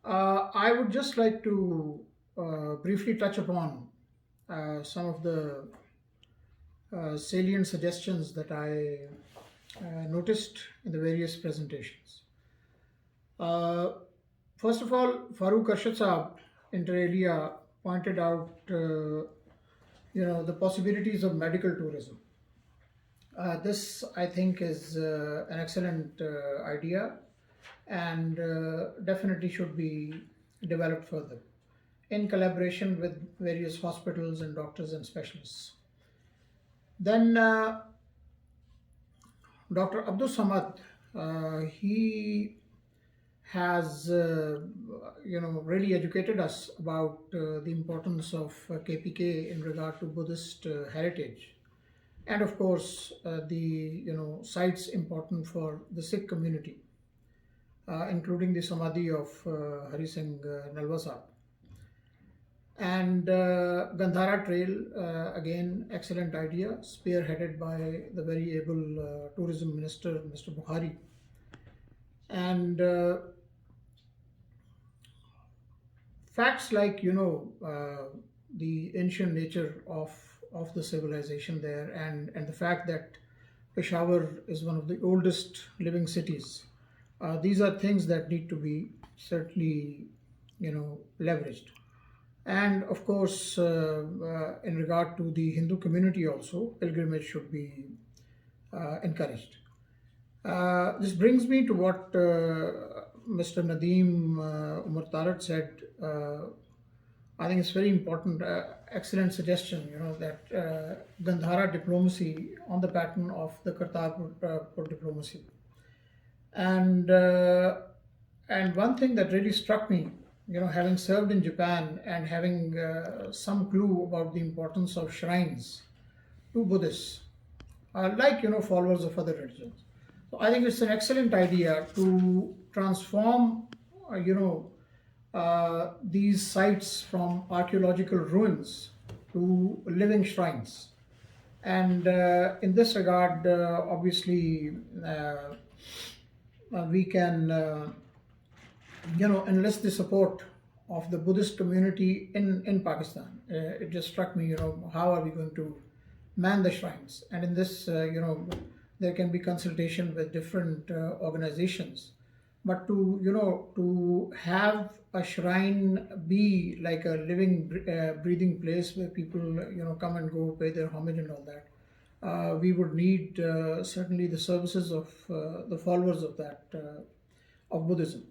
I would just like to briefly touch upon some of the salient suggestions that I noticed in the various presentations. Uh, First of all, Farooq Arshad Saab, inter alia, pointed out, the possibilities of medical tourism. This, I think, is an excellent idea and definitely should be developed further in collaboration with various hospitals and doctors and specialists. Then Dr. Abdul Samad, he has really educated us about the importance of KPK in regard to Buddhist heritage, and of course the sites important for the Sikh community, including the Samadhi of Hari Singh Nalwa Sahib. And Gandhara Trail, again, excellent idea, spearheaded by the very able tourism minister, Mr. Bukhari. And facts like, the ancient nature of the civilization there, and the fact that Peshawar is one of the oldest living cities. These are things that need to be certainly, leveraged. And of course, in regard to the Hindu community also, pilgrimage should be encouraged. This brings me to what Mr. Nadeem Umar Tarat said. I think it's very important, excellent suggestion, that Gandhara diplomacy on the pattern of the Kartarpur diplomacy. And one thing that really struck me, having served in Japan and having some clue about the importance of shrines to Buddhists, followers of other religions. So I think it's an excellent idea to transform, these sites from archaeological ruins to living shrines. And in this regard, obviously, we can, enlist the support of the Buddhist community in Pakistan. It just struck me, how are we going to man the shrines? And in this, there can be consultation with different organizations. But to have a shrine be like a living, breathing place where people, come and go, pay their homage and all that, we would need certainly the services of the followers of that, of Buddhism.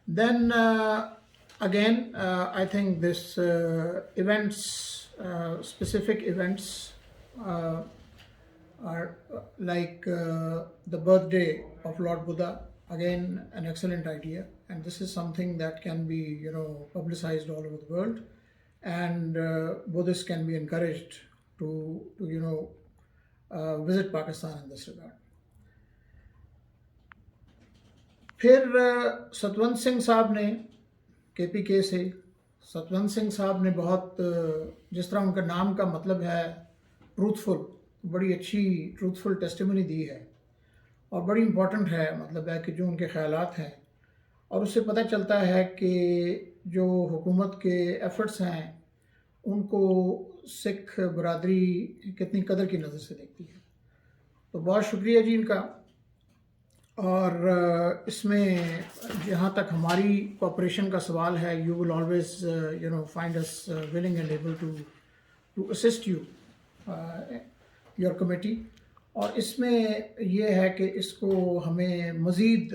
Then again, I think this specific events are like the birthday of Lord Buddha, again an excellent idea, and this is something that can be publicized all over the world, and Buddhists can be encouraged to visit Pakistan in this regard. फिर सतवंत सिंह साहब ने KPK से, सतवंत सिंह साहब ने बहुत जिस तरह उनका नाम का मतलब है ट्रूथफुल, बड़ी अच्छी ट्रूथफुल टेस्टिमनी दी है और बड़ी इम्पोर्टेंट है, मतलब है कि जो उनके ख़यालात हैं, और उससे पता चलता है कि जो हुकूमत के एफ़र्ट्स हैं उनको सिख बरदरी कितनी कदर की नज़र से देखती है। तो बहुत शुक्रिया जी इनका। और इसमें जहाँ तक हमारी कोऑपरेशन का सवाल है, you will always find us willing and able to assist you, your committee. और इसमें यह है कि इसको हमें मज़ीद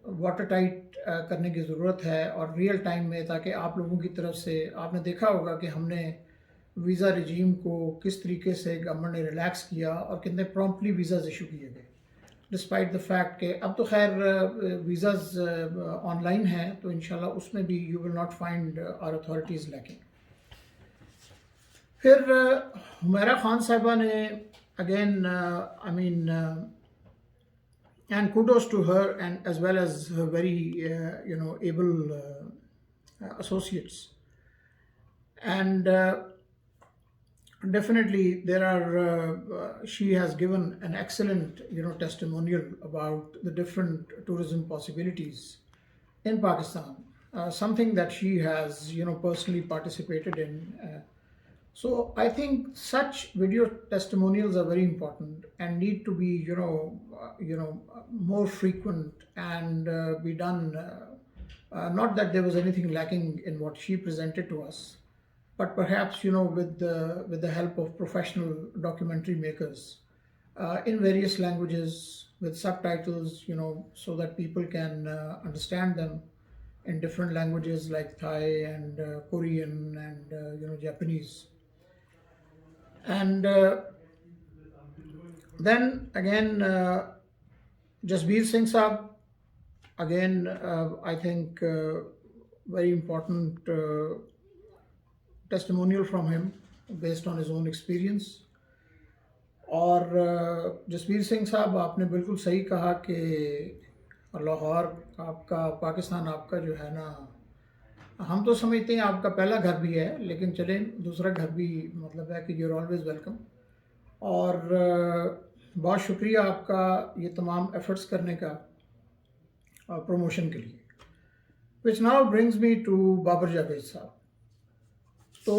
वाटर टाइट करने की ज़रूरत है और रियल टाइम में, ताकि आप लोगों की तरफ से आपने देखा होगा कि हमने वीज़ा रिजीम को किस तरीके से गवर्नमेंट ने रिलैक्स किया और कितने प्रॉम्प्टली वीज़ाज़ इशू किए गए, डिस्पाइट द फैक्ट कि अब तो खैर वीज़ाज़ ऑनलाइन हैं, तो इंशाल्लाह उसमें भी you will not find our authorities lacking. फिर हुमैरा खान साहिबा ने again, and kudos to her and as well as her very, able associates. And definitely there are, she has given an excellent, testimonial about the different tourism possibilities in Pakistan, something that she has, personally participated in. So I think such video testimonials are very important and need to be, more frequent and be done. Not that there was anything lacking in what she presented to us, but perhaps, with the help of professional documentary makers in various languages with subtitles, so that people can understand them in different languages like Thai and Korean and Japanese. And then again, Jasbir Singh Saab, again, I think very important testimonial from him based on his own experience. और जसवीर सिंह साहब, आपने बिल्कुल सही कहा कि लाहौर आपका, पाकिस्तान आपका जो है ना, हम तो समझते हैं आपका पहला घर भी है, लेकिन चलें दूसरा घर भी मतलब है कि यूर ऑलवेज वेलकम। और बहुत शुक्रिया आपका ये तमाम एफर्ट्स करने का प्रमोशन के लिए। Which now brings me to Babar Javed Sahab. तो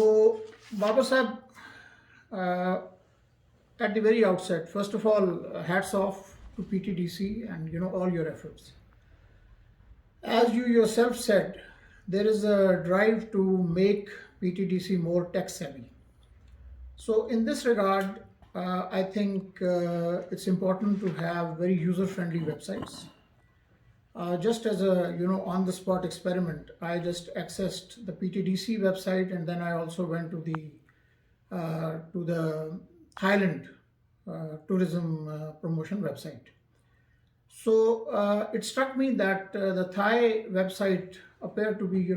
बाबर साहब, at the very outset, first of all, hats off to PTDC and all your efforts. As you yourself said, there is a drive to make PTDC more tech savvy. So in this regard, I think it's important to have very user-friendly websites. Just as a on-the-spot experiment, I just accessed the PTDC website, and then I also went to the Thailand tourism promotion website. So it struck me that the Thai website appeared to be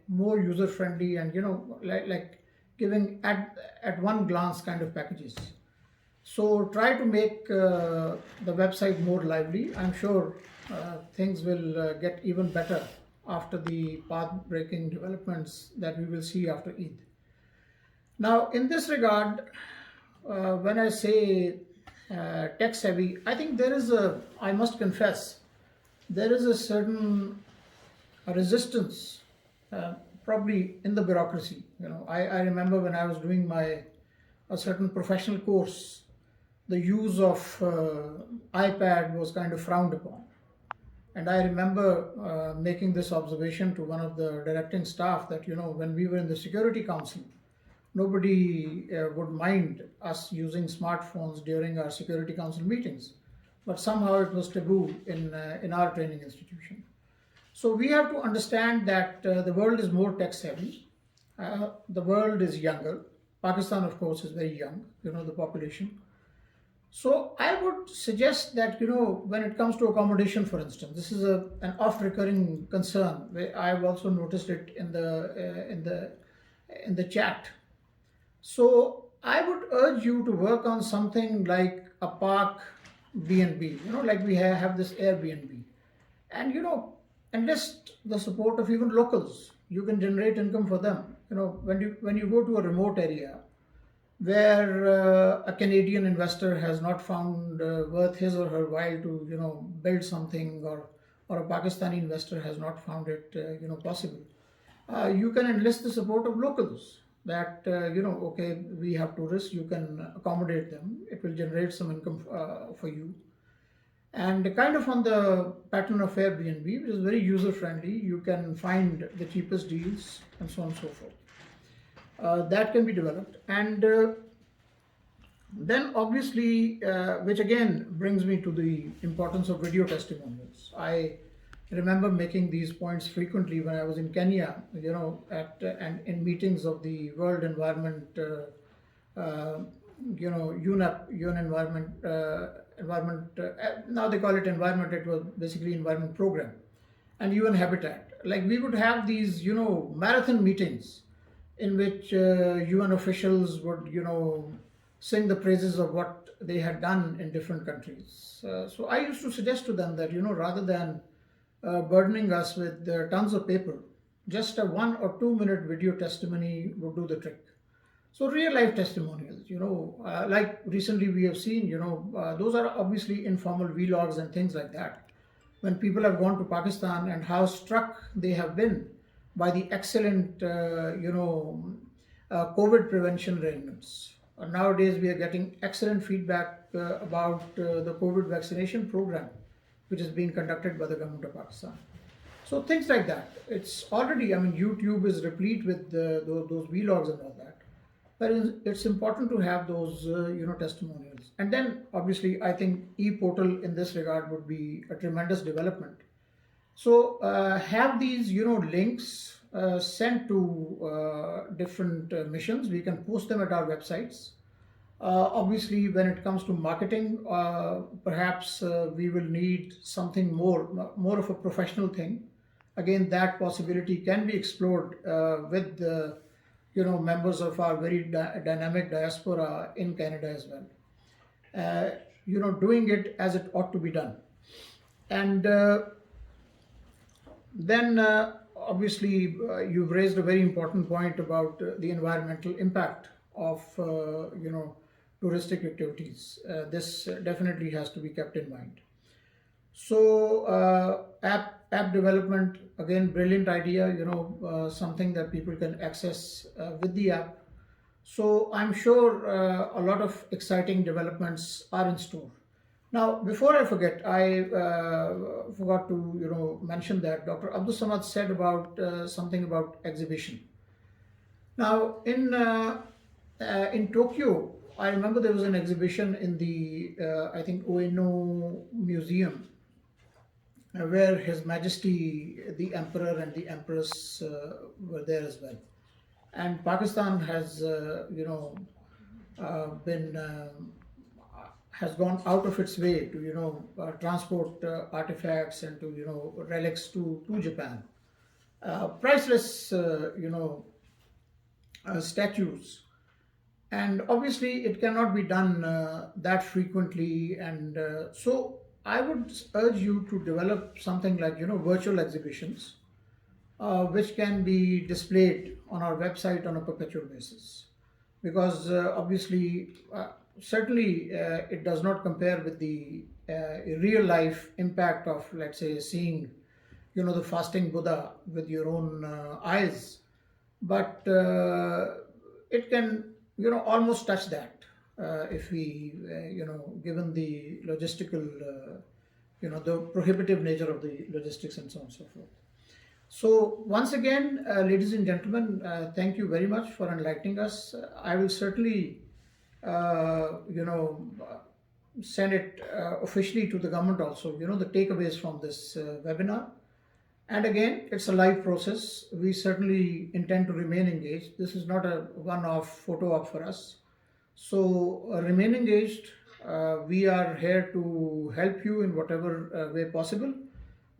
more user friendly and like giving at one glance kind of packages. So try to make the website more lively. I'm sure things will get even better after the path-breaking developments that we will see after Eid. Now, in this regard, when I say tech savvy, I think I must confess, there is a certain resistance, probably in the bureaucracy. I remember when I was doing a certain professional course, the use of iPad was kind of frowned upon. And I remember making this observation to one of the directing staff that, when we were in the Security Council, nobody would mind us using smartphones during our Security Council meetings, but somehow it was taboo in our training institution. So we have to understand that the world is more tech savvy. The world is younger. Pakistan, of course, is very young, the population. So I would suggest that, when it comes to accommodation, for instance, this is an oft-recurring concern. I've also noticed it in the chat. So I would urge you to work on something like a park B&B, like we have this Airbnb, and enlist the support of even locals. You can generate income for them. When you go to a remote area where a Canadian investor has not found worth his or her while to build something, or a Pakistani investor has not found it possible, you can enlist the support of locals. That okay, we have tourists, you can accommodate them, it will generate some income for you. And kind of on the pattern of Airbnb, which is very user friendly, you can find the cheapest deals and so on and so forth. That can be developed. And then obviously, which again brings me to the importance of video testimonials. I remember making these points frequently when I was in Kenya, and in meetings of the World Environment, UNEP, UN Environment, now they call it Environment, it was basically Environment Program, and UN Habitat. Like we would have these, marathon meetings in which UN officials would, sing the praises of what they had done in different countries. So I used to suggest to them that, rather than burdening us with tons of paper, just a 1 or 2 minute video testimony would do the trick. So real life testimonials, like recently we have seen, those are obviously informal vlogs and things like that. when people have gone to Pakistan and how struck they have been by the excellent, COVID prevention arrangements. Nowadays, we are getting excellent feedback about the COVID vaccination program, which is being conducted by the government of Pakistan. So things like that. It's already, I mean, YouTube is replete with those vlogs and all that. But it's important to have those, testimonials. And then, obviously, I think e-portal in this regard would be a tremendous development. So have these, links sent to different missions. We can post them at our websites. Obviously, when it comes to marketing, perhaps we will need something more of a professional thing. Again, that possibility can be explored with the, members of our very dynamic diaspora in Canada as well. Doing it as it ought to be done. And then, obviously, you've raised a very important point about the environmental impact of, touristic activities. This definitely has to be kept in mind. So, app development, again, brilliant idea. Something that people can access with the app. So I'm sure a lot of exciting developments are in store. Now, before I forget, I forgot to mention that Dr. Abdul Samad said about something about exhibition. Now, in Tokyo, I remember there was an exhibition in the I think Ueno Museum where His Majesty the Emperor and the Empress were there as well. And Pakistan has, been has gone out of its way to transport artifacts and to relics to Japan. Priceless, statues, and obviously it cannot be done that frequently. And so I would urge you to develop something like virtual exhibitions which can be displayed on our website on a perpetual basis. Because obviously, certainly, it does not compare with the real life impact of, let's say, seeing, the fasting Buddha with your own eyes. But it can, almost touch that if we, given the logistical, the prohibitive nature of the logistics and so on and so forth. So once again, ladies and gentlemen, thank you very much for enlightening us. I will certainly, send it officially to the government also, the takeaways from this webinar. And again, it's a live process. We certainly intend to remain engaged. This is not a one-off photo op for us. So remain engaged. We are here to help you in whatever way possible.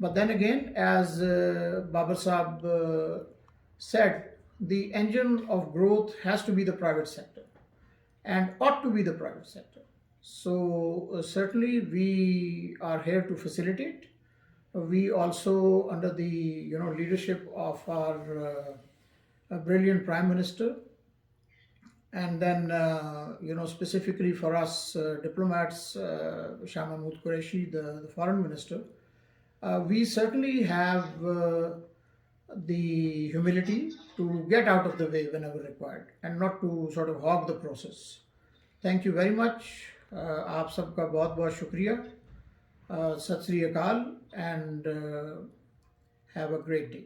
But then again, as Babar Saab said, the engine of growth has to be the private sector and ought to be the private sector. So certainly we are here to facilitate. We also, under the leadership of our brilliant Prime Minister, and then specifically for us diplomats, Shah Mahmood Qureshi, the Foreign Minister, we certainly have the humility to get out of the way whenever required and not to sort of hog the process. Thank you very much. आप सबका बहुत बहुत शुक्रिया. सत श्री अकाल and have a great day.